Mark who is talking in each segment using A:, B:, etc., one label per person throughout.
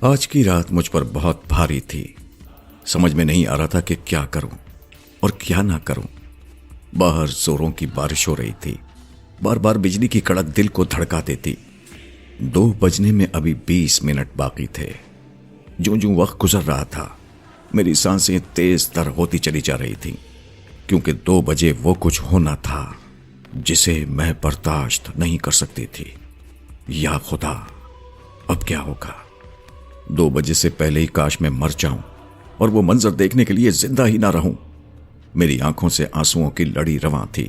A: آج کی رات مجھ پر بہت بھاری تھی۔ سمجھ میں نہیں آ رہا تھا کہ کیا کروں اور کیا نہ کروں۔ باہر زوروں کی بارش ہو رہی تھی، بار بار بجلی کی کڑک دل کو دھڑکاتی تھی۔ 2 بجنے میں ابھی 20 منٹ باقی تھے۔ جوں جوں وقت گزر رہا تھا میری سانسیں تیز تر ہوتی چلی جا رہی تھیں، کیونکہ 2 بجے وہ کچھ ہونا تھا جسے میں برداشت نہیں کر سکتی تھی۔ یا خدا، اب کیا ہوگا؟ 2 بجے سے پہلے ہی کاش میں مر جاؤں اور وہ منظر دیکھنے کے لیے زندہ ہی نہ رہوں۔ میری آنکھوں سے آنسوؤں کی لڑی رواں تھی۔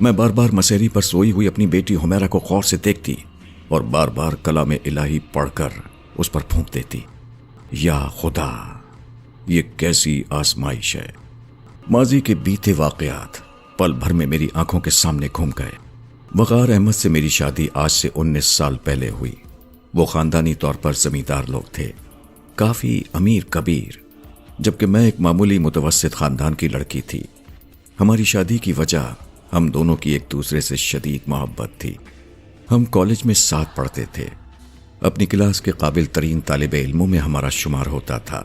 A: میں بار بار مسیری پر سوئی ہوئی اپنی بیٹی حمیرہ کو غور سے دیکھتی اور بار بار کلام الہی پڑھ کر اس پر پھونک دیتی۔ یا خدا، یہ کیسی آزمائش ہے۔ ماضی کے بیتے واقعات پل بھر میں میری آنکھوں کے سامنے گھوم گئے۔ وقار احمد سے میری شادی آج سے 19 سال پہلے ہوئی۔ وہ خاندانی طور پر زمیندار لوگ تھے، کافی امیر کبیر، جبکہ میں ایک معمولی متوسط خاندان کی لڑکی تھی۔ ہماری شادی کی وجہ ہم دونوں کی ایک دوسرے سے شدید محبت تھی۔ ہم کالج میں ساتھ پڑھتے تھے۔ اپنی کلاس کے قابل ترین طالب علموں میں ہمارا شمار ہوتا تھا۔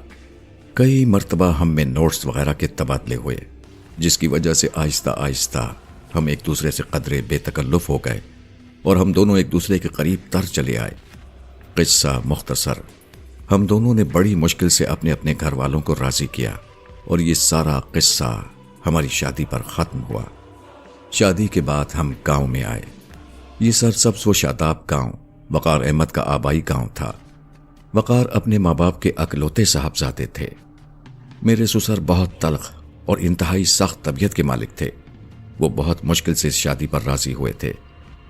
A: کئی مرتبہ ہم میں نوٹس وغیرہ کے تبادلے ہوئے، جس کی وجہ سے آہستہ آہستہ ہم ایک دوسرے سے قدرے بے تکلف ہو گئے اور ہم دونوں ایک دوسرے کے قریب تر چلے آئے۔ قصہ مختصر، ہم دونوں نے بڑی مشکل سے اپنے اپنے گھر والوں کو راضی کیا اور یہ سارا قصہ ہماری شادی پر ختم ہوا۔ شادی کے بعد ہم گاؤں میں آئے۔ یہ سرسبز و شاداب گاؤں وقار احمد کا آبائی گاؤں تھا۔ وقار اپنے ماں باپ کے اکلوتے صاحبزادے تھے۔ میرے سسر بہت تلخ اور انتہائی سخت طبیعت کے مالک تھے۔ وہ بہت مشکل سے اس شادی پر راضی ہوئے تھے،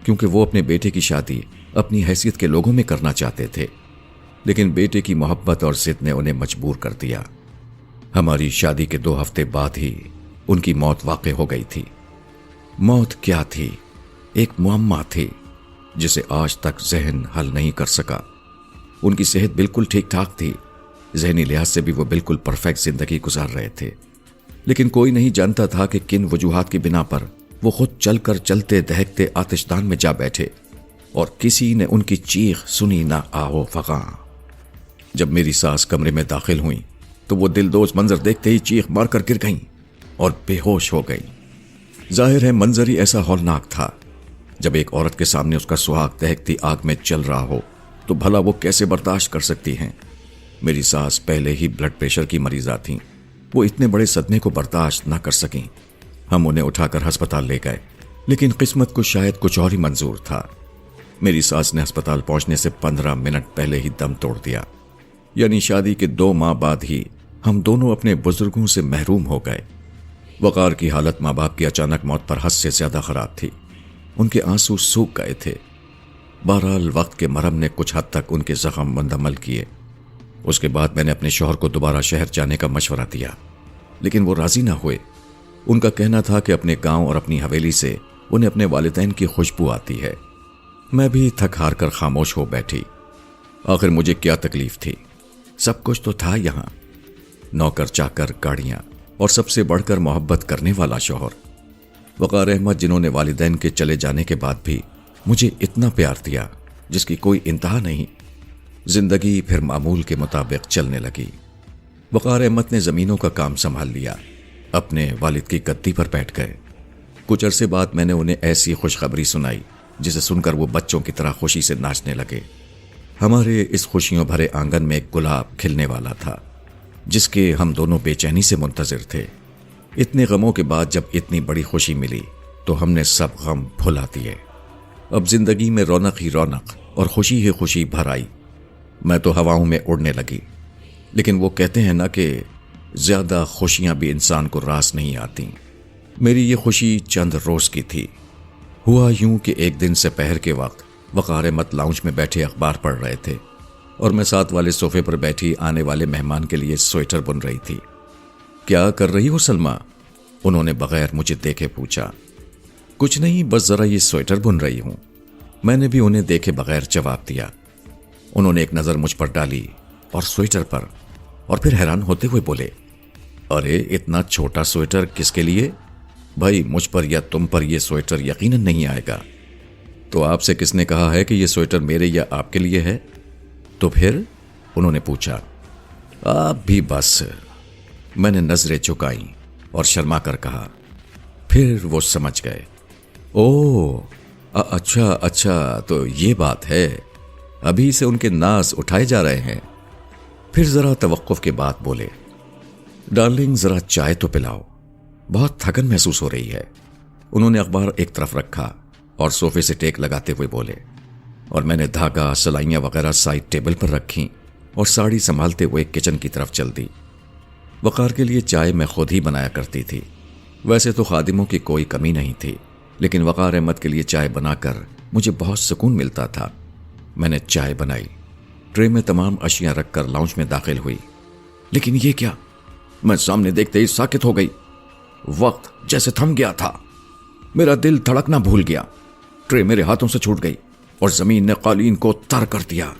A: کیونکہ وہ اپنے بیٹے کی شادی اپنی حیثیت کے لوگوں میں کرنا چاہتے تھے، لیکن بیٹے کی محبت اور ضد نے انہیں مجبور کر دیا۔ ہماری شادی کے 2 ہفتے بعد ہی ان کی موت واقع ہو گئی تھی۔ موت کیا تھی؟ ایک معمہ تھی جسے آج تک ذہن حل نہیں کر سکا۔ ان کی صحت بالکل ٹھیک ٹھاک تھی، ذہنی لحاظ سے بھی وہ بالکل پرفیکٹ زندگی گزار رہے تھے، لیکن کوئی نہیں جانتا تھا کہ کن وجوہات کی بنا پر وہ خود چل کر چلتے دہکتے آتش دان میں جا بیٹھے، اور کسی نے ان کی چیخ سنی نہ آہو فغاں۔ جب میری ساس کمرے میں داخل ہوئیں تو وہ دلدوز منظر دیکھتے ہی چیخ مار کر گر گئیں اور بے ہوش ہو گئیں۔ ظاہر ہے منظر ہی ایسا ہولناک تھا۔ جب ایک عورت کے سامنے اس کا سہاگ دہکتی آگ میں چل رہا ہو تو بھلا وہ کیسے برداشت کر سکتی ہیں؟ میری ساس پہلے ہی بلڈ پریشر کی مریضہ تھیں۔ وہ اتنے بڑے صدمے کو برداشت نہ کر سکیں۔ ہم انہیں اٹھا کر ہسپتال لے گئے، لیکن قسمت کو شاید کچھ اور ہی منظور تھا۔ میری ساس نے ہسپتال پہنچنے سے 15 منٹ پہلے ہی دم توڑ دیا، یعنی شادی کے 2 ماہ بعد ہی ہم دونوں اپنے بزرگوں سے محروم ہو گئے۔ وقار کی حالت ماں باپ کی اچانک موت پر حد سے زیادہ خراب تھی۔ ان کے آنسو سوکھ گئے تھے۔ بہرحال وقت کے مرہم نے کچھ حد تک ان کے زخم مندمل کیے۔ اس کے بعد میں نے اپنے شوہر کو دوبارہ شہر جانے کا مشورہ دیا، لیکن وہ راضی نہ ہوئے۔ ان کا کہنا تھا کہ اپنے گاؤں اور اپنی حویلی سے انہیں اپنے والدین کی خوشبو آتی ہے۔ میں بھی تھک ہار کر خاموش ہو بیٹھی۔ آخر مجھے کیا تکلیف تھی؟ سب کچھ تو تھا یہاں، نوکر چاکر، گاڑیاں، اور سب سے بڑھ کر محبت کرنے والا شوہر وقار احمد، جنہوں نے والدین کے چلے جانے کے بعد بھی مجھے اتنا پیار دیا جس کی کوئی انتہا نہیں۔ زندگی پھر معمول کے مطابق چلنے لگی۔ وقار احمد نے زمینوں کا کام سنبھال لیا، اپنے والد کی گدی پر بیٹھ گئے۔ کچھ عرصے بعد میں نے انہیں ایسی خوشخبری سنائی جسے سن کر وہ بچوں کی طرح خوشی سے ناچنے لگے۔ ہمارے اس خوشیوں بھرے آنگن میں ایک گلاب کھلنے والا تھا، جس کے ہم دونوں بے چینی سے منتظر تھے۔ اتنے غموں کے بعد جب اتنی بڑی خوشی ملی تو ہم نے سب غم بھلا دیے۔ اب زندگی میں رونق ہی رونق اور خوشی ہی خوشی بھر آئی۔ میں تو ہواؤں میں اڑنے لگی، لیکن وہ کہتے ہیں نا کہ زیادہ خوشیاں بھی انسان کو راس نہیں آتی۔ میری یہ خوشی چند روز کی تھی۔ ہوا یوں کہ ایک دن سے پہر کے وقت وقار احمد لاؤنج میں بیٹھے اخبار پڑھ رہے تھے اور میں ساتھ والے صوفے پر بیٹھی آنے والے مہمان کے لیے سویٹر بن رہی تھی۔ کیا کر رہی ہو سلمہ؟ انہوں نے بغیر مجھے دیکھے پوچھا۔ کچھ نہیں، بس ذرا یہ سویٹر بن رہی ہوں، میں نے بھی انہیں دیکھے بغیر جواب دیا۔ انہوں نے ایک نظر مجھ پر ڈالی اور سویٹر پر، اور پھر حیران ہوتے ہوئے بولے، ارے اتنا چھوٹا سویٹر کس کے لیے؟ بھائی مجھ پر یا تم پر یہ سویٹر یقیناً نہیں آئے گا۔ تو آپ سے کس نے کہا ہے کہ یہ سویٹر میرے یا آپ کے لیے ہے؟ تو پھر انہوں نے پوچھا۔ آپ بھی بس، میں نے نظریں جھکائیں اور شرما کر کہا۔ پھر وہ سمجھ گئے۔ او اچھا تو یہ بات ہے، ابھی سے ان کے ناز اٹھائے جا رہے ہیں۔ پھر ذرا توقف کے بعد بولے، ڈارلنگ ذرا چائے تو پلاؤ، بہت تھکن محسوس ہو رہی ہے۔ انہوں نے اخبار ایک طرف رکھا اور صوفے سے ٹیک لگاتے ہوئے بولے، اور میں نے دھاگا سلائیاں وغیرہ سائڈ ٹیبل پر رکھیں اور ساڑی سنبھالتے ہوئے کچن کی طرف چل دی۔ وقار کے لیے چائے میں خود ہی بنایا کرتی تھی۔ ویسے تو خادموں کی کوئی کمی نہیں تھی، لیکن وقار احمد کے لیے چائے بنا کر مجھے بہت سکون ملتا تھا۔ میں نے چائے بنائی، ٹرے میں تمام اشیاء رکھ کر لاؤنج میں داخل ہوئی۔ لیکن یہ کیا؟ میں سامنے دیکھتے ہی ساکت ہو گئی۔ وقت جیسے تھم گیا تھا، میرا دل دھڑکنا بھول گیا۔ ٹرے میرے ہاتھوں سے چھوٹ گئی اور زمین نے قالین کو تر کر دیا۔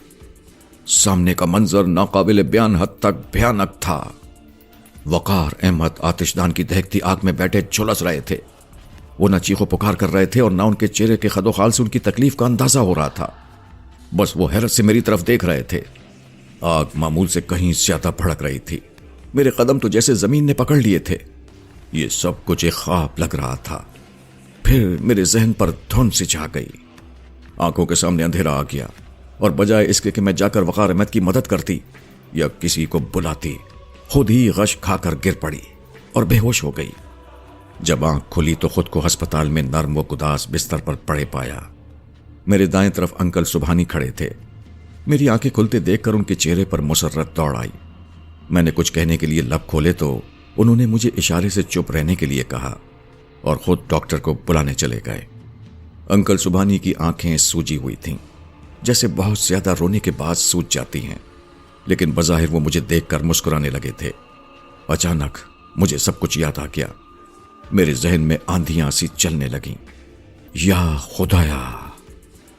A: سامنے کا منظر ناقابل بیان حد تک بھیانک تھا۔ وقار احمد آتش دان کی دہکتی آگ میں بیٹھے جھلس رہے تھے۔ وہ نہ چیخو پکار کر رہے تھے اور نہ ان کے چہرے کے خد و خال سے ان کی تکلیف کا اندازہ ہو رہا تھا۔ بس وہ حیرت سے میری طرف دیکھ رہے تھے۔ آگ معمول سے کہیں زیادہ بھڑک رہی تھی۔ میرے قدم تو جیسے زمین نے پکڑ لیے تھے۔ یہ سب کچھ ایک خواب لگ رہا تھا۔ پھر میرے ذہن پر دھند سی چھا گئی۔ آنکھوں کے سامنے اندھیرا آ گیا اور بجائے اس کے کہ میں جا کر وقار احمد کی مدد کرتی یا کسی کو بلاتی، خود ہی غش کھا کر گر پڑی اور بے ہوش ہو گئی۔ جب آنکھ کھلی تو خود کو ہسپتال میں نرم و گداس بستر پر پڑے پایا۔ میرے دائیں طرف انکل سبحانی کھڑے تھے۔ میری آنکھیں کھلتے دیکھ کر ان کے چہرے پر مسرت دوڑ آئی۔ میں نے کچھ کہنے کے لیے لب کھولے تو انہوں نے مجھے اشارے سے چپ رہنے کے لیے کہا اور خود ڈاکٹر کو بلانے چلے گئے۔ انکل سبحانی کی آنکھیں سوجی ہوئی تھیں، جیسے بہت زیادہ رونے کے بعد سوج جاتی ہیں، لیکن بظاہر وہ مجھے دیکھ کر مسکرانے لگے تھے۔ اچانک مجھے سب کچھ یاد آ گیا۔ میرے ذہن میں آندھیاں سی چلنے لگیں۔ یا خدایا،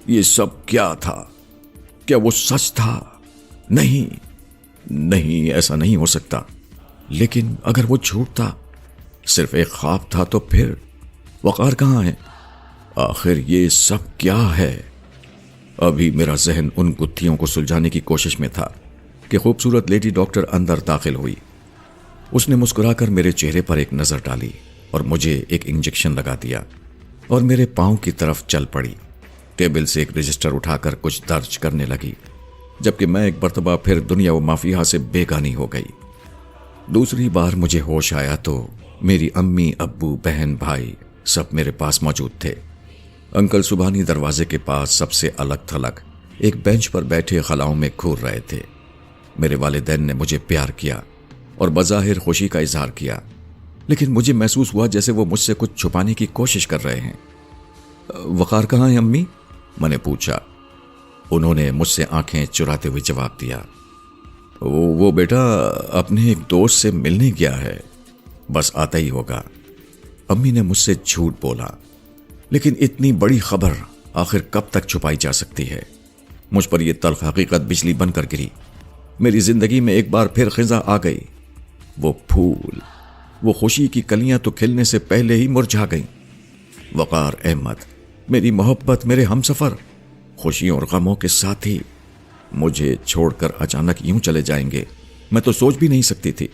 A: یہ سب کیا تھا؟ کیا وہ سچ تھا؟ نہیں، ایسا نہیں ہو سکتا۔ لیکن اگر وہ جھوٹ تھا، صرف ایک خواب تھا، تو پھر وقار کہاں ہے؟ آخر یہ سب کیا ہے؟ ابھی میرا ذہن ان گتھیوں کو سلجھانے کی کوشش میں تھا کہ خوبصورت لیڈی ڈاکٹر اندر داخل ہوئی۔ اس نے مسکرا کر میرے چہرے پر ایک نظر ڈالی اور مجھے ایک انجیکشن لگا دیا اور میرے پاؤں کی طرف چل پڑی۔ ٹیبل سے ایک رجسٹر اٹھا کر کچھ درج کرنے لگی، جبکہ میں ایک مرتبہ پھر دنیا و مافیہا سے بیگانی ہو گئی۔ دوسری بار مجھے ہوش آیا تو میری امی، ابو، بہن، بھائی سب میرے پاس موجود تھے۔ انکل سبحانی دروازے کے پاس سب سے الگ تھلگ ایک بینچ پر بیٹھے خلاؤں میں گھور رہے تھے۔ میرے والدین نے مجھے پیار کیا اور بظاہر خوشی کا اظہار کیا، لیکن مجھے محسوس ہوا جیسے وہ مجھ سے کچھ چھپانے کی کوشش کر رہے ہیں۔ وقار کہاں ہے امی؟ میں نے پوچھا۔ انہوں نے مجھ سے آنکھیں چراتے ہوئے جواب دیا، وہ بیٹا اپنے ایک دوست سے ملنے گیا ہے، بس آتا ہی ہوگا۔ امی نے مجھ سے جھوٹ بولا، لیکن اتنی بڑی خبر آخر کب تک چھپائی جا سکتی ہے؟ مجھ پر یہ تلخ حقیقت بجلی بن کر گری۔ میری زندگی میں ایک بار پھر خزاں آ گئی۔ وہ پھول، وہ خوشی کی کلیاں تو کھلنے سے پہلے ہی مرجھا گئیں۔ وقار احمد، میری محبت، میرے ہمسفر، خوشیوں اور غموں کے ساتھی مجھے چھوڑ کر اچانک یوں چلے جائیں گے، میں تو سوچ بھی نہیں سکتی تھی۔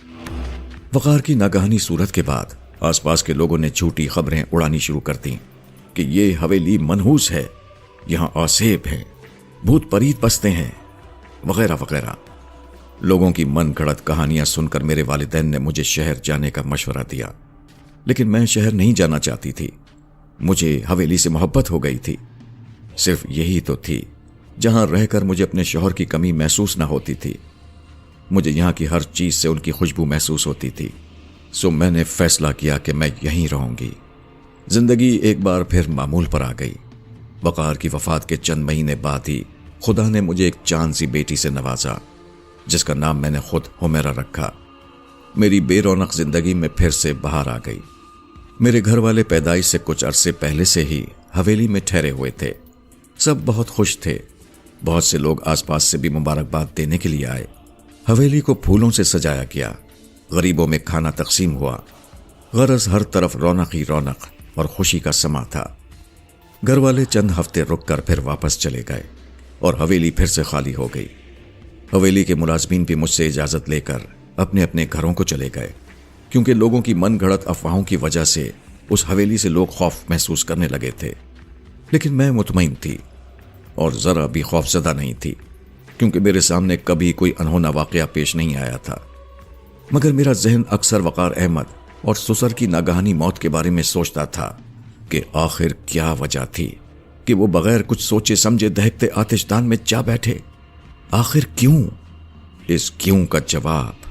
A: وقار کی ناگہانی صورت کے بعد آس پاس کے لوگوں نے جھوٹی خبریں اڑانی شروع کر دیں کہ یہ حویلی منحوس ہے، یہاں آسیب ہے، بھوت پریت بستے ہیں، وغیرہ وغیرہ۔ لوگوں کی من گھڑت کہانیاں سن کر میرے والدین نے مجھے شہر جانے کا مشورہ دیا، لیکن میں شہر نہیں جانا چاہتی تھی۔ مجھے حویلی سے محبت ہو گئی تھی۔ صرف یہی تو تھی جہاں رہ کر مجھے اپنے شوہر کی کمی محسوس نہ ہوتی تھی۔ مجھے یہاں کی ہر چیز سے ان کی خوشبو محسوس ہوتی تھی، سو میں نے فیصلہ کیا کہ میں یہیں رہوں گی۔ زندگی ایک بار پھر معمول پر آ گئی۔ وقار کی وفات کے چند مہینے بعد ہی خدا نے مجھے ایک چاند سی بیٹی سے نوازا، جس کا نام میں نے خود حمیرہ رکھا۔ میری بے رونق زندگی میں پھر سے بہار آ گئی۔ میرے گھر والے پیدائش سے کچھ عرصے پہلے سے ہی حویلی میں ٹھہرے ہوئے تھے۔ سب بہت خوش تھے۔ بہت سے لوگ آس پاس سے بھی مبارکباد دینے کے لیے آئے۔ حویلی کو پھولوں سے سجایا گیا، غریبوں میں کھانا تقسیم ہوا۔ غرض ہر طرف رونق ہی رونق اور خوشی کا سما تھا۔ گھر والے چند ہفتے رک کر پھر واپس چلے گئے اور حویلی پھر سے خالی ہو گئی۔ حویلی کے ملازمین بھی مجھ سے اجازت لے کر اپنے اپنے گھروں کو چلے گئے، کیونکہ لوگوں کی من گھڑت افواہوں کی وجہ سے اس حویلی سے لوگ خوف محسوس کرنے لگے تھے۔ لیکن میں مطمئن تھی اور ذرا بھی خوف زدہ نہیں تھی، کیونکہ میرے سامنے کبھی کوئی انہونا واقعہ پیش نہیں آیا تھا۔ مگر میرا ذہن اکثر وقار احمد اور سسر کی ناگہانی موت کے بارے میں سوچتا تھا کہ آخر کیا وجہ تھی کہ وہ بغیر کچھ سوچے سمجھے دہکتے آتش دان میں جا بیٹھے۔ آخر کیوں؟ اس کیوں کا جواب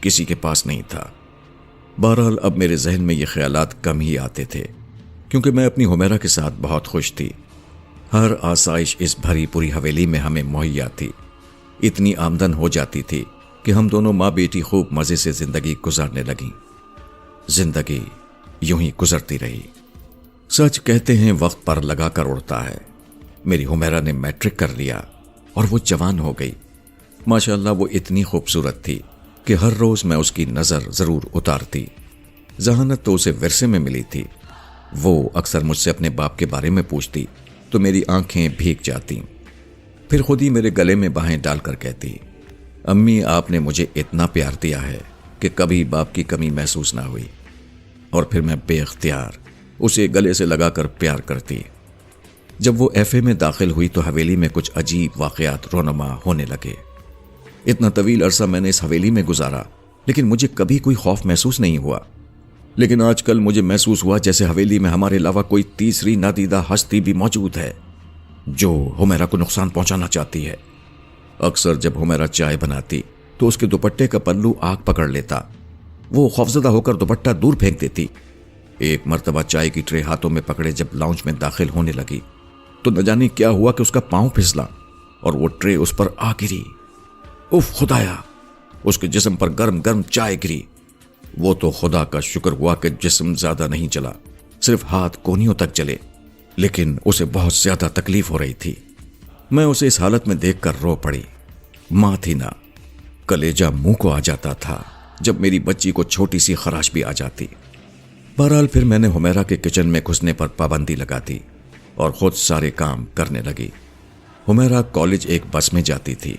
A: کسی کے پاس نہیں تھا۔ بہرحال اب میرے ذہن میں یہ خیالات کم ہی آتے تھے، کیونکہ میں اپنی حمیرہ کے ساتھ بہت خوش تھی۔ ہر آسائش اس بھری پوری حویلی میں ہمیں مہیا تھی۔ اتنی آمدن ہو جاتی تھی کہ ہم دونوں ماں بیٹی خوب مزے سے زندگی گزارنے لگیں۔ زندگی یوں ہی گزرتی رہی۔ سچ کہتے ہیں وقت پر لگا کر اڑتا ہے۔ میری حمیرہ نے میٹرک کر لیا اور وہ جوان ہو گئی۔ ماشاءاللہ وہ اتنی خوبصورت تھی کہ ہر روز میں اس کی نظر ضرور اتارتی۔ ذہانت تو اسے ورثے میں ملی تھی۔ وہ اکثر مجھ سے اپنے باپ کے بارے میں پوچھتی تو میری آنکھیں بھیگ جاتی، پھر خود ہی میرے گلے میں باہیں ڈال کر کہتی، امی آپ نے مجھے اتنا پیار دیا ہے کہ کبھی باپ کی کمی محسوس نہ ہوئی۔ اور پھر میں بے اختیار اسے گلے سے لگا کر پیار کرتی۔ جب وہ ایف اے میں داخل ہوئی تو حویلی میں کچھ عجیب واقعات رونما ہونے لگے۔ اتنا طویل عرصہ میں نے اس حویلی میں گزارا، لیکن مجھے کبھی کوئی خوف محسوس نہیں ہوا۔ لیکن آج کل مجھے محسوس ہوا جیسے حویلی میں ہمارے علاوہ کوئی تیسری نادیدہ ہستی بھی موجود ہے جو حمیرہ کو نقصان پہنچانا چاہتی ہے۔ اکثر جب حمیرہ چائے بناتی تو اس کے دوپٹے کا پلو آگ پکڑ لیتا۔ وہ خوفزدہ ہو کر دوپٹہ دور پھینک دیتی۔ ایک مرتبہ چائے کی ٹرے ہاتھوں میں پکڑے جب لاؤنج میں داخل ہونے لگی تو نہ جانے کیا ہوا کہ اس کا پاؤں پھسلا اور وہ ٹرے اس پر آ گری۔ اف خدایا! اس کے جسم پر گرم گرم چائے گری۔ وہ تو خدا کا شکر ہوا کہ جسم زیادہ نہیں چلا، صرف ہاتھ کونیوں تک چلے، لیکن اسے بہت زیادہ تکلیف ہو رہی تھی۔ میں اسے اس حالت میں دیکھ کر رو پڑی۔ ماں تھی نا، کلیجہ منہ کو آ جاتا تھا جب میری بچی کو چھوٹی سی خراش بھی آ جاتی۔ بہرحال پھر میں نے حمیرہ کے کچن میں گھسنے پر پابندی لگا دی اور خود سارے کام کرنے لگی۔ حمیرہ کالج ایک بس میں جاتی تھی۔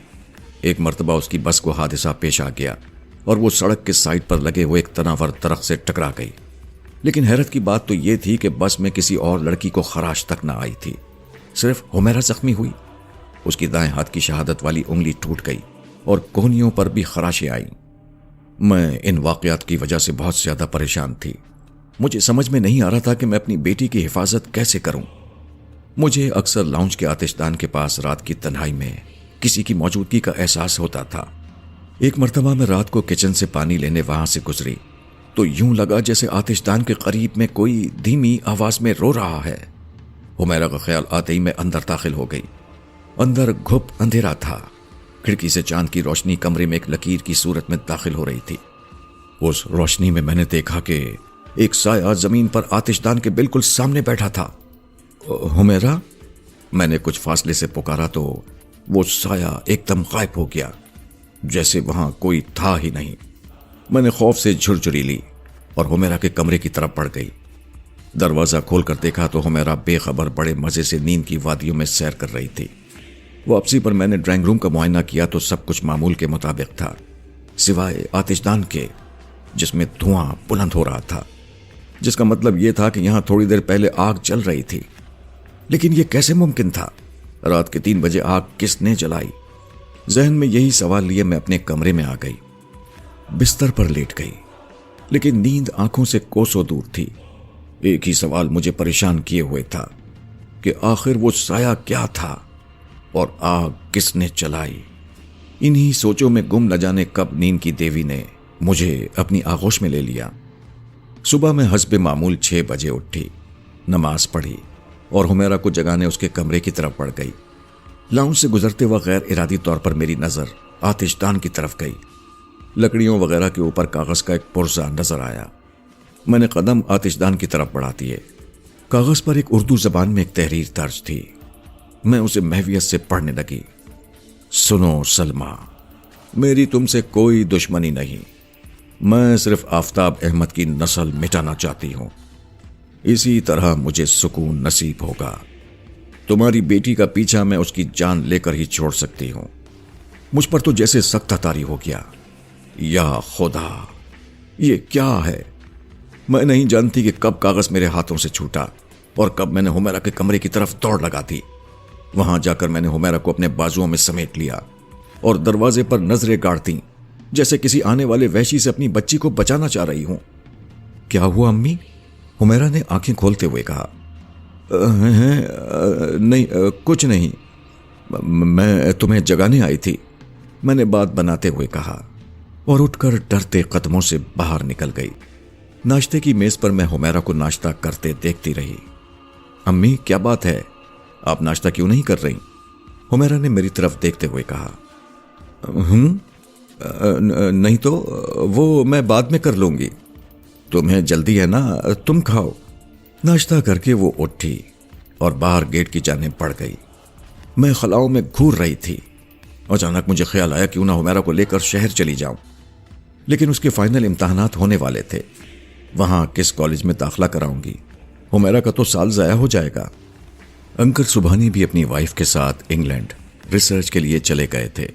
A: ایک مرتبہ اس کی بس کو حادثہ پیش آ گیا اور وہ سڑک کے سائڈ پر لگے ہوئے ایک تناور درخت سے ٹکرا گئی۔ لیکن حیرت کی بات تو یہ تھی کہ بس میں کسی اور لڑکی کو خراش تک نہ آئی تھی، صرف حمیرہ زخمی ہوئی۔ اس کی دائیں ہاتھ کی شہادت والی انگلی ٹوٹ گئی اور کونیوں پر بھی خراشیں آئیں۔ میں ان واقعات کی وجہ سے بہت زیادہ پریشان تھی۔ مجھے سمجھ میں نہیں آ رہا تھا کہ میں اپنی بیٹی کی حفاظت کیسے کروں۔ مجھے اکثر لاؤنج کے آتش دان کے پاس رات کی تنہائی میں کسی کی موجودگی کا احساس ہوتا تھا۔ ایک مرتبہ میں رات کو کچن سے پانی لینے وہاں سے گزری تو یوں لگا جیسے آتش دان کے قریب میں کوئی دھیمی آواز میں رو رہا ہے۔ حمیرہ کا خیال آتے ہی میں اندر داخل ہو گئی۔ اندر گھپ اندھیرا تھا۔ کھڑکی سے چاند کی روشنی کمرے میں ایک لکیر کی صورت میں داخل ہو رہی تھی۔ اس روشنی میں میں نے دیکھا کہ ایک سایہ زمین پر آتش دان کے بالکل سامنے بیٹھا تھا۔ حمیرہ؟ میں نے کچھ فاصلے سے پکارا تو وہ سایہ ایک دم غائب ہو گیا، جیسے وہاں کوئی تھا ہی نہیں۔ میں نے خوف سے جھرجھری لی اور حمیرہ کے کمرے کی طرف بڑھ گئی۔ دروازہ کھول کر دیکھا تو حمیرہ بے خبر بڑے مزے سے نیند کی وادیوں میں سیر کر رہی تھی۔ واپسی پر میں نے ڈرائنگ روم کا معائنہ کیا تو سب کچھ معمول کے مطابق تھا، سوائے آتش دان کے، جس میں دھواں بلند ہو رہا تھا، جس کا مطلب یہ تھا کہ یہاں تھوڑی دیر پہلے آگ جل رہی تھی۔ لیکن یہ کیسے ممکن تھا؟ رات کے 3 بجے آگ کس نے جلائی؟ ذہن میں یہی سوال لیے میں اپنے کمرے میں آ گئی، بستر پر لیٹ گئی، لیکن نیند آنکھوں سے کوسوں دور تھی۔ ایک ہی سوال مجھے پریشان کیے ہوئے تھا کہ آخر وہ سایہ کیا تھا اور آگ کس نے چلائی۔ انہی سوچوں میں گم نہ جانے کب نیند کی دیوی نے مجھے اپنی آغوش میں لے لیا۔ صبح میں حسب معمول 6 بجے اٹھی، نماز پڑھی اور حمیرہ کو جگانے اس کے کمرے کی طرف بڑھ گئی۔ لاؤنج سے گزرتے وقت غیر ارادی طور پر میری نظر آتش دان کی طرف گئی۔ لکڑیوں وغیرہ کے اوپر کاغذ کا ایک پرزہ نظر آیا۔ میں نے قدم آتش دان کی طرف بڑھا دیے۔ کاغذ پر ایک اردو زبان میں ایک تحریر درج تھی۔ میں اسے محویت سے پڑھنے لگی۔ سنو سلمہ، میری تم سے کوئی دشمنی نہیں، میں صرف آفتاب احمد کی نسل مٹانا چاہتی ہوں۔ اسی طرح مجھے سکون نصیب ہوگا۔ تمہاری بیٹی کا پیچھا میں اس کی جان لے کر ہی چھوڑ سکتی ہوں۔ مجھ پر تو جیسے سخت طاری ہو گیا۔ یا خدا، یہ کیا ہے؟ میں نہیں جانتی کہ کب کاغذ میرے ہاتھوں سے چھوٹا اور کب میں نے حمیرہ کے کمرے کی طرف دوڑ لگا دی۔ وہاں جا کر میں نے حمیرہ کو اپنے بازوؤں میں سمیٹ لیا اور دروازے پر نظریں گاڑتی جیسے کسی آنے والے وحشی سے اپنی بچی کو بچانا چاہ رہی ہوں۔ کیا ہوا امی؟ حمیرہ نے آنکھیں کھولتے ہوئے کہا۔ نہیں، کچھ نہیں، میں تمہیں جگانے آئی تھی، میں نے بات بناتے ہوئے کہا اور اٹھ کر ڈرتے قدموں سے باہر نکل گئی۔ ناشتے کی میز پر میں حمیرہ کو ناشتہ کرتے دیکھتی رہی۔ امی کیا بات ہے، آپ ناشتہ کیوں نہیں کر رہی؟ حمیرہ نے میری طرف دیکھتے ہوئے کہا۔ نہیں تو وہ میں بعد میں کر لوں گی، تمہیں جلدی ہے نا، تم کھاؤ۔ ناشتہ کر کے وہ اٹھی اور باہر گیٹ کی جانب بڑھ گئی۔ میں خلاؤں میں گھور رہی تھی۔ اچانک مجھے خیال آیا کیوں نہ حمیرہ کو لے کر شہر چلی جاؤں، لیکن اس کے فائنل امتحانات ہونے والے تھے۔ وہاں کس کالج میں داخلہ کراؤں گی؟ حمیرہ کا تو سال ضائع ہو جائے گا۔ انکل سبحانی بھی اپنی وائف کے ساتھ انگلینڈ ریسرچ کے لیے چلے گئے تھے،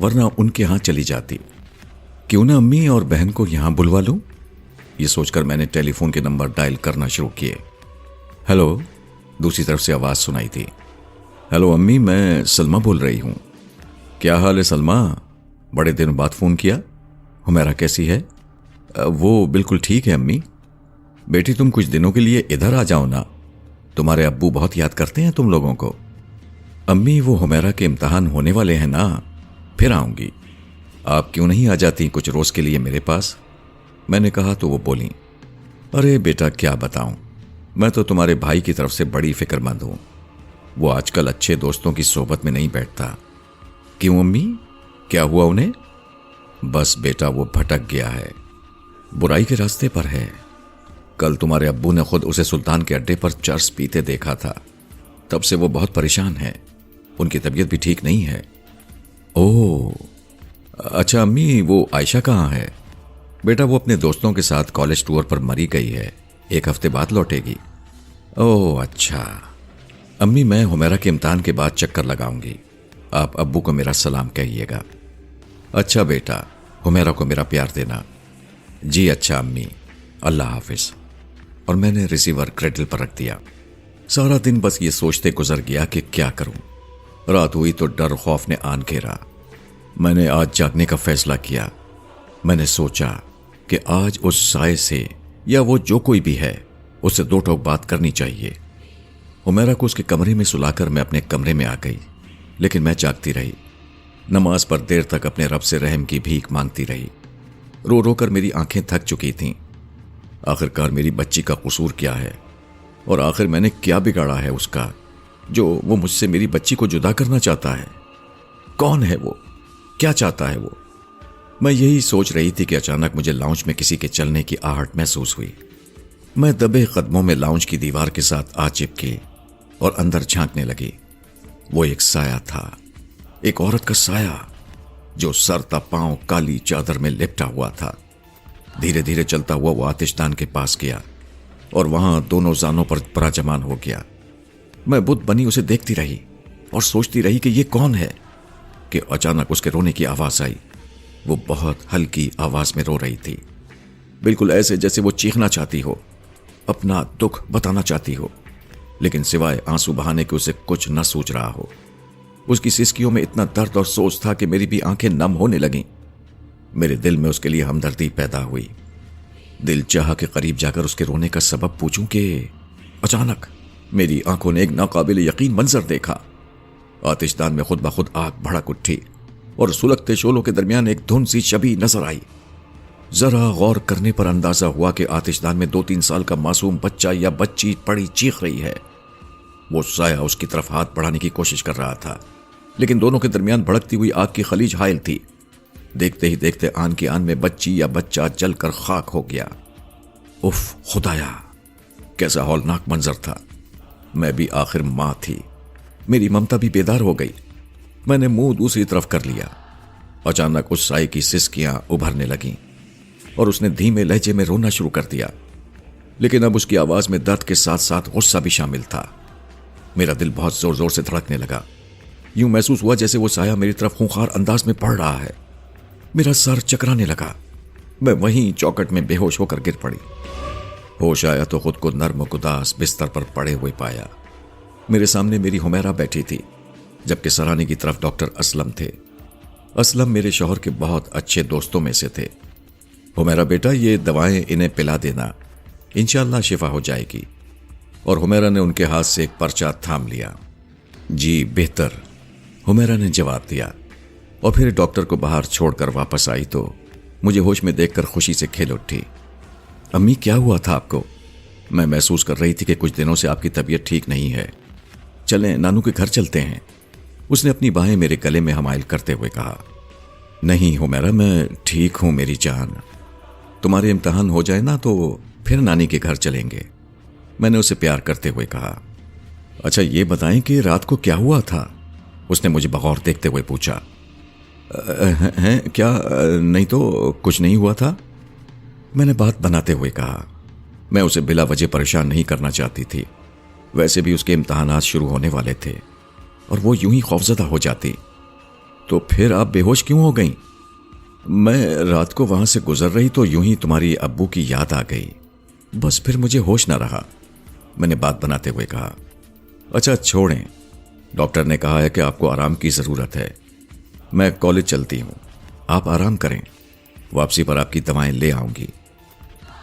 A: ورنہ ان کے ہاں چلی جاتی۔ کیوں نہ امی اور بہن کو یہاں بلوا لوں؟ یہ سوچ کر میں نے ٹیلی فون کے نمبر ڈائل کرنا شروع کیے۔ ہیلو، دوسری طرف سے آواز سنائی تھی۔ ہیلو امی، میں سلمہ بول رہی ہوں۔ کیا حال ہے سلمہ؟ بڑے دن بعد فون کیا۔ حمیرہ کیسی ہے؟ وہ بالکل ٹھیک ہے امی۔ بیٹی تم کچھ دنوں کے لیے ادھر آ جاؤ نا، تمہارے ابو بہت یاد کرتے ہیں تم لوگوں کو۔ امی وہ حمیرہ کے امتحان ہونے والے ہیں نا، پھر آؤں گی۔ آپ کیوں نہیں آ جاتی کچھ روز کے لیے میرے پاس؟ میں نے کہا تو وہ بولیں، ارے بیٹا کیا بتاؤں، میں تو تمہارے بھائی کی طرف سے بڑی فکر مند ہوں، وہ آج کل اچھے دوستوں کی صحبت میں نہیں بیٹھتا۔ کیوں امی، کیا ہوا انہیں؟ بس بیٹا وہ بھٹک گیا ہے، برائی کے راستے پر ہے۔ کل تمہارے ابو نے خود اسے سلطان کے اڈے پر چرس پیتے دیکھا تھا، تب سے وہ بہت پریشان ہے، ان کی طبیعت بھی ٹھیک نہیں ہے۔ اوہ اچھا امی، وہ عائشہ کہاں ہے؟ بیٹا وہ اپنے دوستوں کے ساتھ کالج ٹور پر مری گئی ہے، 1 ہفتے بعد لوٹے گی۔ اوہ اچھا امی، میں حمیرہ کے امتحان کے بعد چکر لگاؤں گی، آپ ابو کو میرا سلام کہیے گا۔ اچھا بیٹا، حمیرہ کو میرا پیار دینا۔ جی اچھا امی، اللہ حافظ۔ اور میں نے ریسیور کریڈل پر رکھ دیا۔ سارا دن بس یہ سوچتے گزر گیا کہ کیا کروں۔ رات ہوئی تو ڈر خوف نے آن گھیرا۔ میں نے آج جاگنے کا فیصلہ کیا۔ میں نے سوچا کہ آج اس سائے سے یا وہ جو کوئی بھی ہے اس سے 2 ٹوک بات کرنی چاہیے۔ حمیرہ کو اس کے کمرے میں سلا کر میں اپنے کمرے میں آ گئی، لیکن میں جاگتی رہی۔ نماز پر دیر تک اپنے رب سے رحم کی بھیک مانگتی رہی۔ رو رو کر میری آنکھیں تھک چکی تھیں۔ آخرکار میری بچی کا قصور کیا ہے، اور آخر میں نے کیا بگاڑا ہے اس کا جو وہ مجھ سے میری بچی کو جدا کرنا چاہتا ہے؟ کون ہے وہ؟ کیا چاہتا ہے وہ؟ میں یہی سوچ رہی تھی کہ اچانک مجھے لاؤنج میں کسی کے چلنے کی آہٹ محسوس ہوئی۔ میں دبے قدموں میں لاؤنج کی دیوار کے ساتھ آ چپکی اور اندر جھانکنے لگی۔ وہ ایک سایہ تھا، ایک عورت کا سایہ جو سر تا پاؤں کالی چادر میں لپٹا ہوا تھا۔ دھیرے دھیرے چلتا ہوا وہ آتش دان کے پاس گیا اور وہاں دونوں زانوں پر پراجمان ہو گیا۔ میں بت بنی اسے دیکھتی رہی اور سوچتی رہی کہ یہ کون ہے، کہ اچانک اس کے رونے کی آواز آئی۔ وہ بہت ہلکی آواز میں رو رہی تھی، بالکل ایسے جیسے وہ چیخنا چاہتی ہو، اپنا دکھ بتانا چاہتی ہو، لیکن سوائے آنسو بہانے کے اسے کچھ نہ سوچ رہا ہو۔ اس کی سسکیوں میں اتنا درد اور سوچ تھا کہ میری بھی آنکھیں نم ہونے لگیں۔ میرے دل میں اس کے لیے ہمدردی پیدا ہوئی۔ دل چاہا کہ قریب جا کر اس کے رونے کا سبب پوچھوں کہ اچانک میری آنکھوں نے ایک ناقابل یقین منظر دیکھا۔ آتش دان میں خود بخود آگ بھڑک اٹھی اور سلگتے شعلوں کے درمیان ایک دھن سی شبیہ نظر آئی۔ ذرا غور کرنے پر اندازہ ہوا کہ آتش دان میں 2-3 سال کا معصوم بچہ یا بچی پڑی چیخ رہی ہے۔ وہ سایہ اس کی طرف ہاتھ بڑھانے کی کوشش کر رہا تھا، لیکن دونوں کے درمیان بھڑکتی ہوئی آگ کی خلیج حائل تھی۔ دیکھتے ہی دیکھتے آن کی آن میں بچی یا بچہ جل کر خاک ہو گیا۔ اف خدایا، کیسا ہولناک منظر تھا۔ میں بھی آخر ماں تھی، میری ممتا بھی بیدار ہو گئی۔ میں نے منہ دوسری طرف کر لیا۔ اچانک اس سائے کی سسکیاں ابھرنے لگیں اور اس نے دھیمے لہجے میں رونا شروع کر دیا، لیکن اب اس کی آواز میں درد کے ساتھ ساتھ غصہ بھی شامل تھا۔ میرا دل بہت زور زور سے دھڑکنے لگا۔ یوں محسوس ہوا جیسے وہ سایہ میری طرف خونخوار انداز میں پڑ رہا ہے۔ میرا سر چکرانے لگا، میں وہیں چوکٹ میں بے ہوش ہو کر گر پڑی۔ ہوش آیا تو خود کو نرم و گداس بستر پر پڑے ہوئے پایا۔ میرے سامنے میری حمیرہ بیٹھی تھی، جبکہ سرانے کی طرف ڈاکٹر اسلم تھے۔ اسلم میرے شوہر کے بہت اچھے دوستوں میں سے تھے۔ حمیرہ بیٹا، یہ دوائیں انہیں پلا دینا، انشاءاللہ شفا ہو جائے گی۔ اور حمیرہ نے ان کے ہاتھ سے ایک پرچہ تھام لیا۔ جی بہتر، حمیرہ نے جواب دیا، اور پھر ڈاکٹر کو باہر چھوڑ کر واپس آئی تو مجھے ہوش میں دیکھ کر خوشی سے کھیل اٹھی۔ امی کیا ہوا تھا آپ کو؟ میں محسوس کر رہی تھی کہ کچھ دنوں سے آپ کی طبیعت ٹھیک نہیں ہے، چلیں نانو کے گھر چلتے ہیں۔ اس نے اپنی باہیں میرے گلے میں حمائل کرتے ہوئے کہا۔ نہیں حمیرہ، میں ٹھیک ہوں میری جان، تمہارے امتحان ہو جائے نا تو پھر نانی کے گھر چلیں گے، میں نے اسے پیار کرتے ہوئے کہا۔ اچھا یہ بتائیں کہ رات کو کیا ہوا تھا؟ اس نے مجھے بغور دیکھتے ہوئے پوچھا۔ ہیں کیا؟ نہیں تو کچھ نہیں ہوا تھا، میں نے بات بناتے ہوئے کہا۔ میں اسے بلا وجہ پریشان نہیں کرنا چاہتی تھی، ویسے بھی اس کے امتحانات شروع ہونے والے تھے اور وہ یوں ہی خوفزدہ ہو جاتی۔ تو پھر آپ بے ہوش کیوں ہو گئیں؟ میں رات کو وہاں سے گزر رہی تو یوں ہی تمہاری ابو کی یاد آ گئی، بس پھر مجھے ہوش نہ رہا، میں نے بات بناتے ہوئے کہا۔ اچھا چھوڑیں، ڈاکٹر نے کہا ہے کہ آپ کو آرام کی ضرورت ہے، میں کالج چلتی ہوں، آپ آرام کریں، واپسی پر آپ کی دوائیں لے آؤں گی۔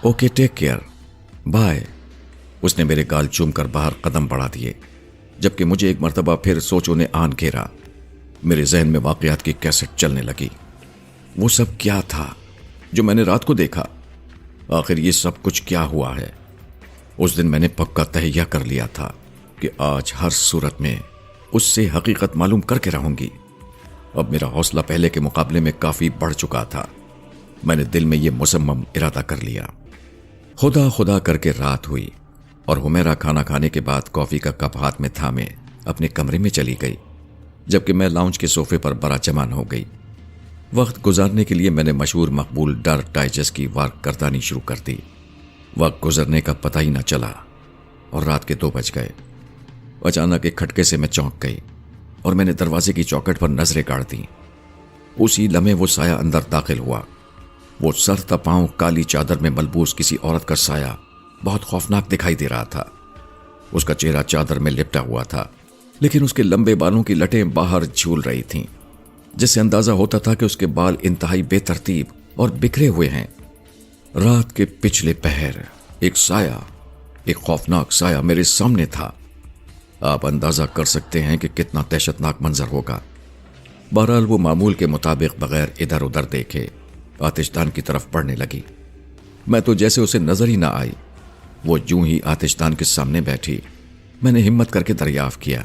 A: Okay take care, bye. اس نے میرے گال چوم کر باہر قدم بڑھا دیے، جبکہ مجھے ایک مرتبہ پھر سوچوں نے آن گھیرا۔ میرے ذہن میں واقعات کی کیسٹ چلنے لگی۔ وہ سب کیا تھا جو میں نے رات کو دیکھا؟ آخر یہ سب کچھ کیا ہوا ہے؟ اس دن میں نے پکا تہیہ کر لیا تھا کہ آج ہر صورت میں اس سے حقیقت معلوم کر کے رہوں گی۔ اب میرا حوصلہ پہلے کے مقابلے میں کافی بڑھ چکا تھا۔ میں نے دل میں یہ مصمم ارادہ کر لیا۔ خدا خدا کر کے رات ہوئی اور حمیرہ کھانا کھانے کے بعد کافی کا کپ ہاتھ میں تھامے اپنے کمرے میں چلی گئی، جبکہ میں لاؤنج کے صوفے پر برا چمان ہو گئی۔ وقت گزارنے کے لیے میں نے مشہور مقبول ڈارک ڈائجسٹ کی وارک گردانی شروع کر دی۔ وقت گزرنے کا پتہ ہی نہ چلا اور رات کے 2 بج گئے۔ اچانک ایک کھٹکے سے میں چونک گئی اور میں نے دروازے کی چوکٹ پر نظریں گاڑ دیں۔ اسی لمحے وہ سایہ اندر داخل ہوا۔ وہ سر تا پاؤں کالی چادر میں ملبوس کسی عورت کا سایہ بہت خوفناک دکھائی دے رہا تھا۔ اس کا چہرہ چادر میں لپٹا ہوا تھا، لیکن اس کے لمبے بالوں کی لٹیں باہر جھول رہی تھیں، جس سے اندازہ ہوتا تھا کہ اس کے بال انتہائی بے ترتیب اور بکھرے ہوئے ہیں۔ رات کے پچھلے پہر ایک سایہ، ایک خوفناک سایہ میرے سامنے تھا۔ آپ اندازہ کر سکتے ہیں کہ کتنا دہشتناک منظر ہوگا۔ بہرحال وہ معمول کے مطابق بغیر ادھر ادھر دیکھے آتش دان کی طرف بڑھنے لگی۔ میں تو جیسے اسے نظر ہی نہ آئی۔ وہ یوں ہی آتش دان کے سامنے بیٹھی۔ میں نے ہمت کر کے دریافت کیا،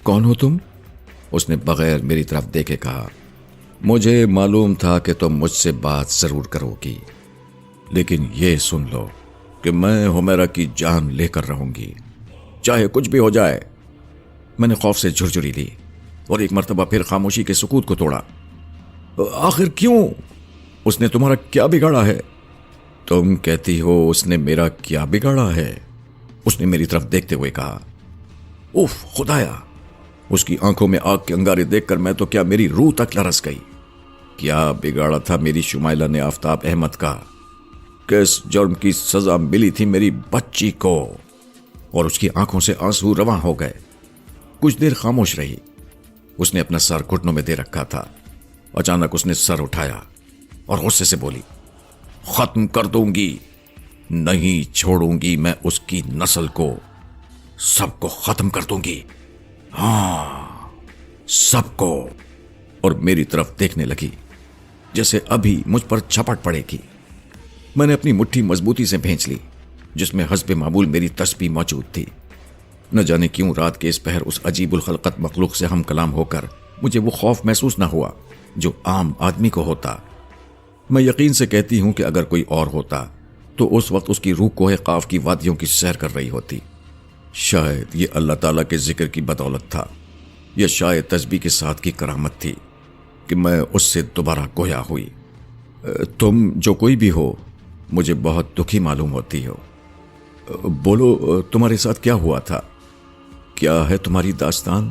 A: کون ہو تم؟ اس نے بغیر میری طرف دیکھے کہا، مجھے معلوم تھا کہ تم مجھ سے بات ضرور کرو گی، لیکن یہ سن لو کہ میں حمیرہ کی جان لے کر رہوں گی، چاہے کچھ بھی ہو جائے۔ میں نے خوف سے جھرجھری لی اور ایک مرتبہ پھر خاموشی کے سکوت کو توڑا۔ آخر کیوں؟ اس نے تمہارا کیا بگاڑا ہے؟ تم کہتی ہو اس نے میرا کیا بگاڑا ہے؟ اس نے میری طرف دیکھتے ہوئے کہا۔ اوف خدایا! اس کی آنکھوں میں آگ کے انگارے دیکھ کر میں تو کیا میری روح تک لرز گئی۔ کیا بگاڑا تھا میری شمائلہ نے آفتاب احمد کا؟ کس جرم کی سزا ملی تھی میری بچی کو؟ اور اس کی آنکھوں سے آنسو رواں ہو گئے۔ کچھ دیر خاموش رہی۔ اس نے اپنا سر گھٹنوں میں دے رکھا تھا۔ اچانک اس نے سر اٹھایا اور غصے سے بولی، ختم کر دوں گی، نہیں چھوڑوں گی میں اس کی نسل کو، سب کو ختم کر دوں گی، ہاں سب کو۔ اور میری طرف دیکھنے لگی جیسے ابھی مجھ پر جھپٹ پڑے گی۔ میں نے اپنی مٹھی مضبوطی سے بھینچ لی جس میں حسب معمول میری تسبیح موجود تھی۔ نہ جانے کیوں رات کے اس پہر اس عجیب الخلقت مخلوق سے ہم کلام ہو کر مجھے وہ خوف محسوس نہ ہوا جو عام آدمی کو ہوتا۔ میں یقین سے کہتی ہوں کہ اگر کوئی اور ہوتا تو اس وقت اس کی روح کوہ قاف کی وادیوں کی سیر کر رہی ہوتی۔ شاید یہ اللہ تعالیٰ کے ذکر کی بدولت تھا، یا شاید تسبیح کے ساتھ کی کرامت تھی کہ میں اس سے دوبارہ گویا ہوئی۔ تم جو کوئی بھی ہو مجھے بہت دکھی معلوم ہوتی ہو، بولو تمہارے ساتھ کیا ہوا تھا؟ کیا ہے تمہاری داستان؟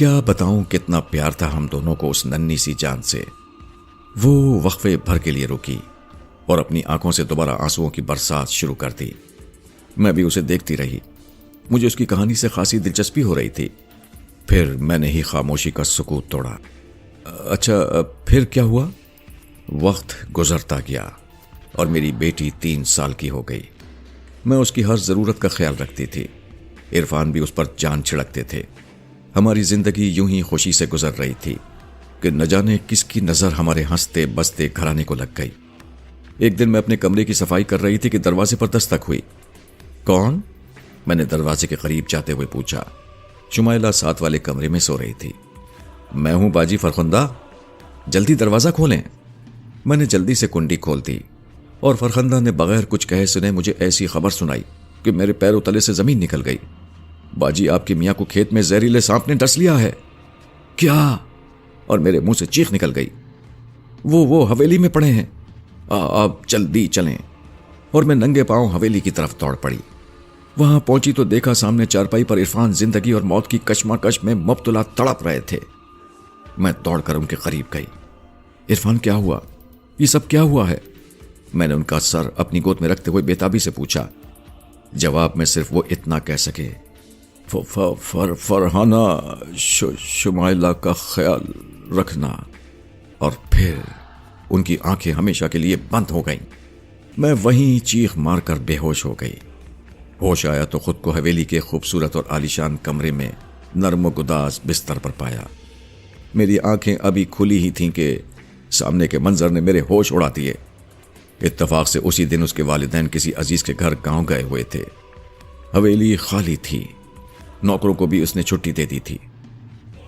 A: کیا بتاؤں کتنا پیار تھا ہم دونوں کو اس ننھی سی جان سے۔ وہ وقفے بھر کے لیے رکی اور اپنی آنکھوں سے دوبارہ آنسوؤں کی برسات شروع کر دی۔ میں بھی اسے دیکھتی رہی۔ مجھے اس کی کہانی سے خاصی دلچسپی ہو رہی تھی۔ پھر میں نے ہی خاموشی کا سکوت توڑا۔ اچھا پھر کیا ہوا؟ وقت گزرتا گیا اور میری بیٹی 3 سال کی ہو گئی۔ میں اس کی ہر ضرورت کا خیال رکھتی تھی۔ عرفان بھی اس پر جان چھڑکتے تھے۔ ہماری زندگی یوں ہی خوشی سے گزر رہی تھی کہ نہ جانے کس کی نظر ہمارے ہنستے بستے گھرانے کو لگ گئی۔ ایک دن میں اپنے کمرے کی صفائی کر رہی تھی کہ دروازے پر دستک ہوئی۔ کون؟ میں نے دروازے کے قریب جاتے ہوئے پوچھا۔ شمائلہ ساتھ والے کمرے میں سو رہی تھی۔ میں ہوں باجی فرخندہ، جلدی دروازہ کھولیں۔ میں نے جلدی سے کنڈی کھول دی اور فرخندہ نے بغیر کچھ کہے سنے مجھے ایسی خبر سنائی کہ میرے پیروں تلے سے زمین نکل گئی۔ باجی آپ کے میاں کو کھیت میں زہریلے سانپ نے ڈس لیا ہے۔ کیا؟ اور میرے منہ سے چیخ نکل گئی۔ وہ حویلی میں پڑے ہیں، آپ جلدی چلیں۔ اور میں ننگے پاؤں حویلی کی طرف دوڑ پڑی۔ وہاں پہنچی تو دیکھا سامنے چارپائی پر عرفان زندگی اور موت کی کشمکش میں مبتلا تڑپ رہے تھے۔ میں دوڑ کر ان کے قریب گئی۔ عرفان کیا ہوا؟ یہ سب کیا ہوا ہے؟ میں نے ان کا سر اپنی گود میں رکھتے ہوئے بےتابی سے پوچھا۔ جواب میں صرف وہ اتنا کہہ سکے، فرحانہ شمائلہ کا خیال رکھنا۔ اور پھر ان کی آنکھیں ہمیشہ کے لیے بند ہو گئیں۔ میں وہیں چیخ مار کر بے ہوش ہو گئی۔ ہوش آیا تو خود کو حویلی کے خوبصورت اور عالیشان کمرے میں نرم و گداز بستر پر پایا۔ میری آنکھیں ابھی کھلی ہی تھیں کہ سامنے کے منظر نے میرے ہوش اڑا دیے۔ اتفاق سے اسی دن اس کے والدین کسی عزیز کے گھر گاؤں گئے ہوئے تھے۔ حویلی خالی تھی، نوکروں کو بھی اس نے چھٹی دے دی تھی۔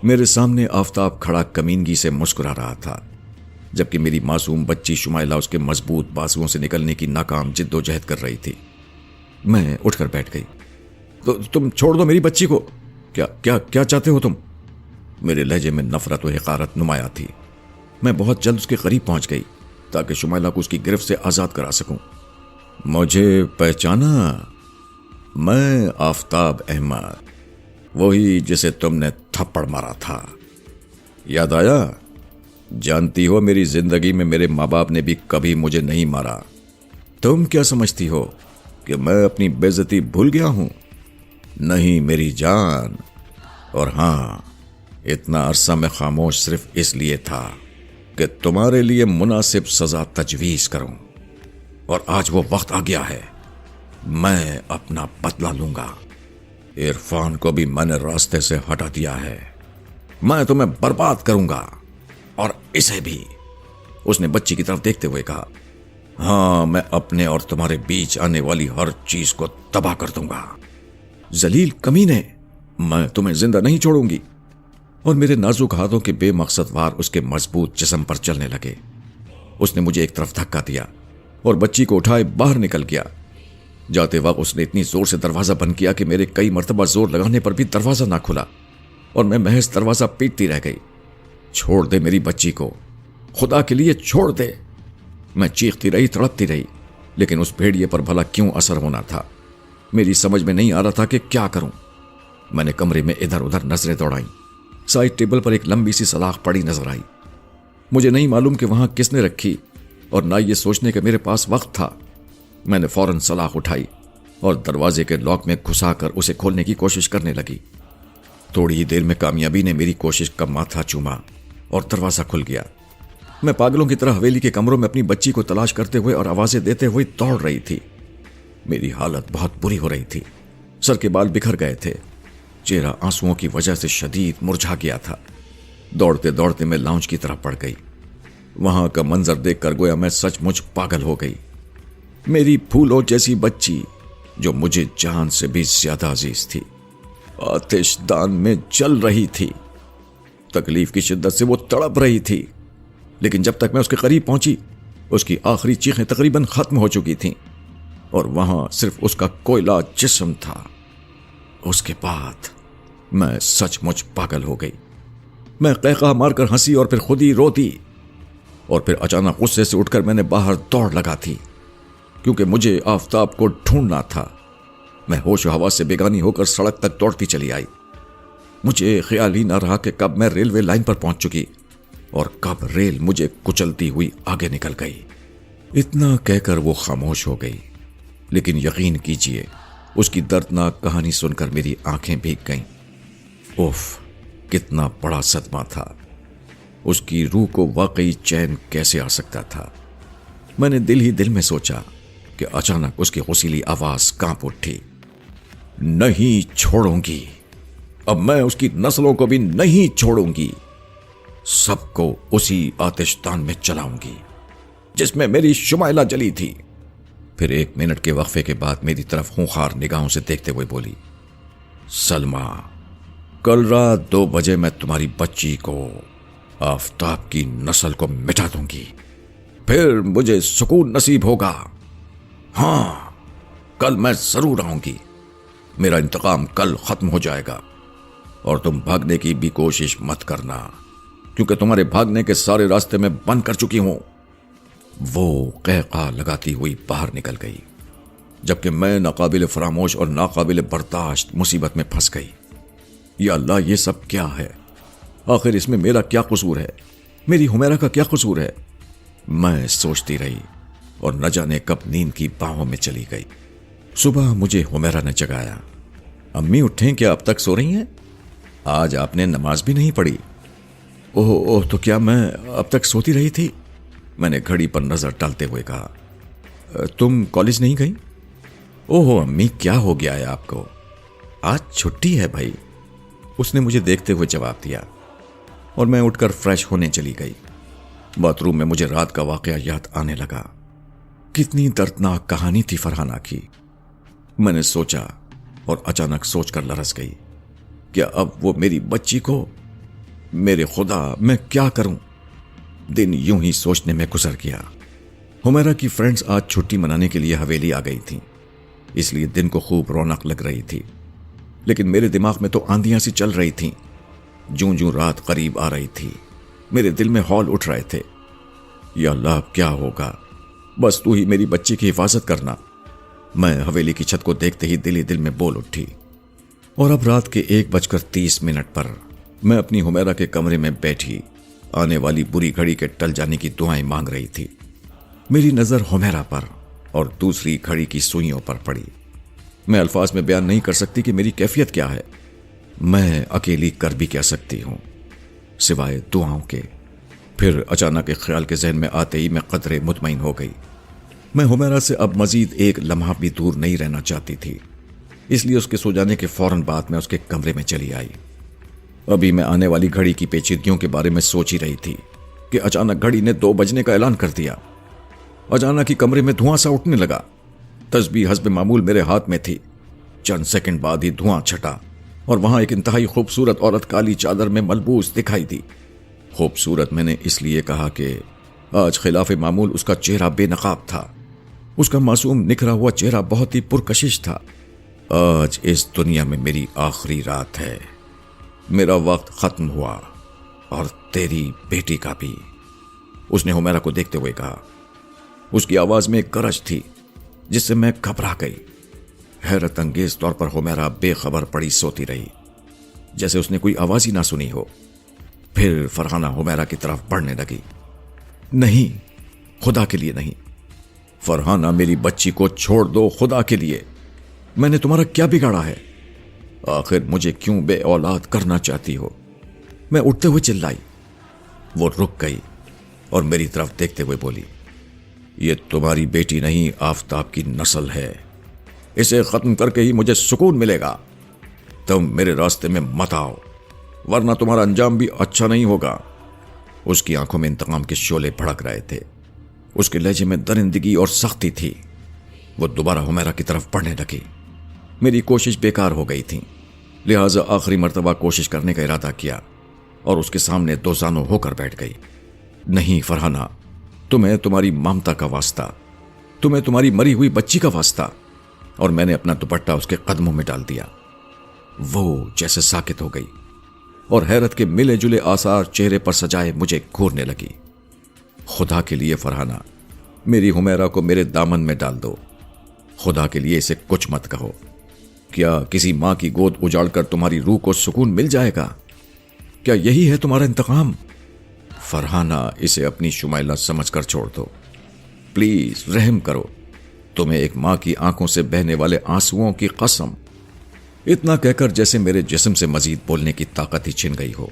A: میرے سامنے آفتاب کھڑا کمینگی سے مسکرا رہا تھا، جبکہ میری معصوم بچی شمائلہ اس کے مضبوط بازوؤں سے نکلنے کی ناکام جد و جہد کر رہی تھی۔ میں اٹھ کر بیٹھ گئی۔ تو تم چھوڑ دو میری بچی کو۔ کیا چاہتے ہو تم؟ میرے لہجے میں نفرت و حقارت نمایاں تھی۔ میں بہت جلد اس کے قریب پہنچ گئی تاکہ شمائلہ کو اس کی گرفت سے آزاد کرا سکوں۔ مجھے پہچانا؟ میں آفتاب احمد، وہی جسے تم نے تھپڑ مارا تھا، یاد آیا؟ جانتی ہو میری زندگی میں میرے ماں باپ نے بھی کبھی مجھے نہیں مارا۔ تم کیا سمجھتی ہو کہ میں اپنی بے عزتی بھول گیا ہوں؟ نہیں میری جان۔ اور ہاں، اتنا عرصہ میں خاموش صرف اس لیے تھا کہ تمہارے لیے مناسب سزا تجویز کروں، اور آج وہ وقت آ گیا ہے۔ میں اپنا بدلہ لوں گا۔ عرفان کو بھی میں نے راستے سے ہٹا دیا ہے۔ میں تمہیں برباد کروں گا، اور اسے بھی۔ اس نے بچی کی طرف دیکھتے ہوئے کہا، ہاں، میں اپنے اور تمہارے بیچ آنے والی ہر چیز کو تباہ کر دوں گا۔ ذلیل کمینے، میں تمہیں زندہ نہیں چھوڑوں گی۔ اور میرے نازک ہاتھوں کے بے مقصد وار اس کے مضبوط جسم پر چلنے لگے۔ اس نے مجھے ایک طرف دھکا دیا اور بچی کو اٹھائے باہر نکل گیا۔ جاتے وقت اس نے اتنی زور سے دروازہ بند کیا کہ میرے کئی مرتبہ زور لگانے پر بھی دروازہ نہ کھلا، اور میں محض دروازہ پیٹتی رہ گئی۔ چھوڑ دے میری بچی کو، خدا کے لیے چھوڑ دے۔ میں چیختی رہی، تڑپتی رہی، لیکن اس بھیڑیے پر بھلا کیوں اثر ہونا تھا؟ میری سمجھ میں نہیں آ رہا تھا کہ کیا کروں۔ میں نے کمرے میں ادھر ادھر نظریں دوڑائیں۔ سائڈ ٹیبل پر ایک لمبی سی سلاخ پڑی نظر آئی۔ مجھے نہیں معلوم کہ وہاں کس نے رکھی، اور نہ یہ سوچنے کہ میرے پاس وقت تھا۔ میں نے فوراً سلاخ اٹھائی اور دروازے کے لاک میں گھسا کر اسے کھولنے کی کوشش کرنے لگی۔ تھوڑی ہی دیر میں کامیابی نے میری کوشش کا ماتھا چوما اور دروازہ کھل گیا۔ میں پاگلوں کی طرح حویلی کے کمروں میں اپنی بچی کو تلاش کرتے ہوئے اور آوازیں دیتے ہوئے دوڑ رہی تھی۔ میری حالت بہت بری ہو رہی تھی۔ سر کے بال بکھر گئے تھے، چہرہ آنسوؤں کی وجہ سے شدید مرجھا گیا تھا۔ دوڑتے دوڑتے میں لاؤنج کی طرف بڑھ گئی۔ وہاں کا منظر دیکھ کر گویا میں سچ مچ پاگل ہو گئی۔ میری پھولوں جیسی بچی، جو مجھے جان سے بھی زیادہ عزیز تھی، آتش دان میں جل رہی تھی۔ تکلیف کی شدت سے وہ تڑپ رہی تھی، لیکن جب تک میں اس کے قریب پہنچی، اس کی آخری چیخیں تقریباً ختم ہو چکی تھیں، اور وہاں صرف اس کا کوئلہ جسم تھا۔ اس کے بعد میں سچ مچ پاگل ہو گئی۔ میں قہقہ مار کر ہنسی اور پھر خود ہی روتی، اور پھر اچانک غصے سے اٹھ کر میں نے باہر دوڑ لگا تھی، کیونکہ مجھے آفتاب کو ڈھونڈنا تھا۔ میں ہوش و حواس سے بیگانی ہو کر سڑک تک دوڑتی چلی آئی۔ مجھے خیال ہی نہ رہا کہ کب میں ریلوے لائن پر پہنچ چکی اور کب ریل مجھے کچلتی ہوئی آگے نکل گئی۔ اتنا کہہ کر وہ خاموش ہو گئی، لیکن یقین کیجئے اس کی دردناک کہانی سن کر میری آنکھیں بھیگ گئیں۔ اوف، کتنا بڑا صدمہ تھا! اس کی روح کو واقعی چین کیسے آ سکتا تھا؟ میں نے دل ہی دل میں سوچا کہ اچانک اس کی غسیلی آواز کانپ اٹھی، نہیں چھوڑوں گی، اب میں اس کی نسلوں کو بھی نہیں چھوڑوں گی، سب کو اسی آتش دان میں جلاؤں گی جس میں میری شمائلہ جلی تھی۔ پھر 1 منٹ کے وقفے کے بعد میری طرف خونخوار نگاہوں سے دیکھتے ہوئے بولی، سلمیٰ، کل رات 2 بجے میں تمہاری بچی کو، آفتاب کی نسل کو مٹا دوں گی، پھر مجھے سکون نصیب ہوگا۔ ہاں، کل میں ضرور آؤں گی، میرا انتقام کل ختم ہو جائے گا، اور تم بھاگنے کی بھی کوشش مت کرنا، کیونکہ تمہارے بھاگنے کے سارے راستے میں بند کر چکی ہوں۔ وہ قہقہ لگاتی ہوئی باہر نکل گئی، جبکہ میں ناقابل فراموش اور ناقابل برداشت مصیبت میں پھنس گئی۔ یا اللہ، یہ سب کیا ہے؟ آخر اس میں میرا کیا قصور ہے؟ میری حمیرہ کا کیا قصور ہے؟ میں سوچتی رہی اور نہ جانے کب نیند کی باہوں میں چلی گئی۔ صبح مجھے حمیرہ نے جگایا۔ امی اٹھیں کیا؟ اب تک سو رہی ہیں؟ آج آپ نے نماز بھی نہیں پڑھی؟ اوہ، تو کیا میں اب تک سوتی رہی تھی؟ میں نے گھڑی پر نظر ڈالتے ہوئے کہا، تم کالج نہیں گئی؟ اوہ امی، کیا ہو گیا ہے آپ کو؟ آج چھٹی ہے بھائی، اس نے مجھے دیکھتے ہوئے جواب دیا، اور میں اٹھ کر فریش ہونے چلی گئی۔ باتھ روم میں مجھے رات کا واقعہ یاد آنے لگا۔ کتنی دردناک کہانی تھی فرحانہ کی۔ میں نے سوچا اور اچانک سوچ کر لرز گئی، کیا اب وہ میری بچی کو؟ میرے خدا، میں کیا کروں؟ دن یوں ہی سوچنے میں گزر گیا۔ حمیرہ کی فرینڈز آج چھٹی منانے کے لیے حویلی آ گئی تھیں، اس لیے دن کو خوب رونق لگ رہی تھی، لیکن میرے دماغ میں تو آندیاں سی چل رہی تھیں۔ جوں جوں رات قریب آ رہی تھی، میرے دل میں ہول اٹھ رہے تھے، یا اللہ اب کیا ہوگا؟ بس تو ہی میری بچی کی حفاظت کرنا۔ میں حویلی کی چھت کو دیکھتے ہی دل ہی دل میں بول اٹھی، اور اب رات کے 1:30 پر میں اپنی حمیرہ کے کمرے میں بیٹھی آنے والی بری گھڑی کے ٹل جانے کی دعائیں مانگ رہی تھی۔ میری نظر حمیرہ پر اور دوسری گھڑی کی سوئیوں پر پڑی۔ میں الفاظ میں بیان نہیں کر سکتی کہ میری کیفیت کیا ہے۔ میں اکیلی کر بھی کیا سکتی ہوں سوائے دعاؤں کے۔ پھر اچانک ایک خیال کے ذہن میں آتے ہی میں قدرے مطمئن ہو گئی۔ میں حمیرہ سے اب مزید 1 لمحہ بھی دور نہیں رہنا چاہتی تھی، اس لیے اس کے سو جانے کے فوراً بعد میں اس کے کمرے میں چلی آئی۔ ابھی میں آنے والی گھڑی کی پیچیدگیوں کے بارے میں سوچ ہی رہی تھی کہ اچانک گھڑی نے 2 بجنے کا اعلان کر دیا۔ اچانک ہی کمرے میں دھواں سا اٹھنے لگا۔ تسبیح حسب معمول میرے ہاتھ میں تھی۔ چند سیکنڈ بعد ہی دھواں چھٹا اور وہاں ایک انتہائی خوبصورت عورت کالی چادر میں ملبوس دکھائی دی۔ خوبصورت میں نے اس لیے کہا کہ آج خلاف معمول اس کا چہرہ بے نقاب تھا۔ اس کا معصوم نکھرا ہوا چہرہ بہت ہی پرکشش تھا۔ آج اس دنیا میں میری آخری رات ہے، میرا وقت ختم ہوا، اور تیری بیٹی کا بھی، اس نے حمیرہ کو دیکھتے ہوئے کہا۔ اس کی آواز میں ایک گرج تھی جس سے میں گھبرا گئی۔ حیرت انگیز طور پر حمیرہ بے خبر پڑی سوتی رہی، جیسے اس نے کوئی آواز ہی نہ سنی ہو۔ پھر فرحانہ حمیرہ کی طرف بڑھنے لگی۔ نہیں، خدا کے لیے نہیں، فرحانہ میری بچی کو چھوڑ دو، خدا کے لیے۔ میں نے تمہارا کیا بگاڑا ہے؟ آخر مجھے کیوں بے اولاد کرنا چاہتی ہو؟ میں اٹھتے ہوئے چلائی۔ وہ رک گئی اور میری طرف دیکھتے ہوئے بولی، یہ تمہاری بیٹی نہیں، آفتاب کی نسل ہے، اسے ختم کر کے ہی مجھے سکون ملے گا۔ تم میرے راستے میں مت آؤ، ورنہ تمہارا انجام بھی اچھا نہیں ہوگا۔ اس کی آنکھوں میں انتقام کے شعلے بھڑک رہے تھے، اس کے لہجے میں درندگی اور سختی تھی۔ وہ دوبارہ حمیرہ کی طرف بڑھنے لگی۔ میری کوشش بیکار ہو گئی تھی، لہٰذا آخری مرتبہ کوشش کرنے کا ارادہ کیا اور اس کے سامنے 2 زانو ہو کر بیٹھ گئی۔ نہیں فرحانہ، تمہیں تمہاری ممتا کا واسطہ، تمہیں تمہاری مری ہوئی بچی کا واسطہ۔ اور میں نے اپنا دوپٹہ اس کے قدموں میں ڈال دیا۔ وہ جیسے ساکت ہو گئی اور حیرت کے ملے جلے آثار چہرے پر سجائے مجھے گھورنے لگی۔ خدا کے لیے فرحانہ، میری حمیرہ کو میرے دامن میں ڈال دو، خدا کے لیے اسے کچھ مت کہو، کیا کسی ماں کی گود اجاڑ کر تمہاری روح کو سکون مل جائے گا؟ کیا یہی ہے تمہارا انتقام؟ فرحانہ اسے اپنی شمائلہ سمجھ کر چھوڑ دو، پلیز رحم کرو، تمہیں ایک ماں کی آنکھوں سے بہنے والے آنسوؤں کی قسم۔ اتنا کہہ کر جیسے میرے جسم سے مزید بولنے کی طاقت ہی چھن گئی ہو،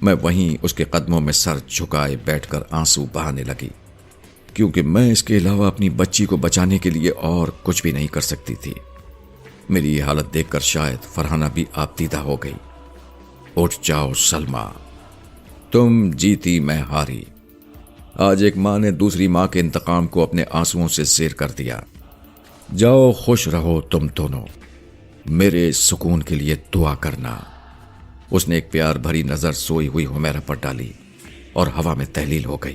A: میں وہیں اس کے قدموں میں سر جھکائے بیٹھ کر آنسو بہانے لگی، کیونکہ میں اس کے علاوہ اپنی بچی کو بچانے کے لیے اور کچھ بھی نہیں کر سکتی تھی۔ میری یہ حالت دیکھ کر شاید فرحانہ بھی آبدیدہ ہو گئی۔ اٹھ جاؤ سلمہ، تم جیتی میں ہاری۔ آج ایک ماں نے دوسری ماں کے انتقام کو اپنے آنسوؤں سے زیر کر دیا۔ جاؤ خوش رہو تم دونوں، میرے سکون کے لیے دعا کرنا۔ اس نے ایک پیار بھری نظر سوئی ہوئی حمیرہ پر ڈالی اور ہوا میں تحلیل ہو گئی۔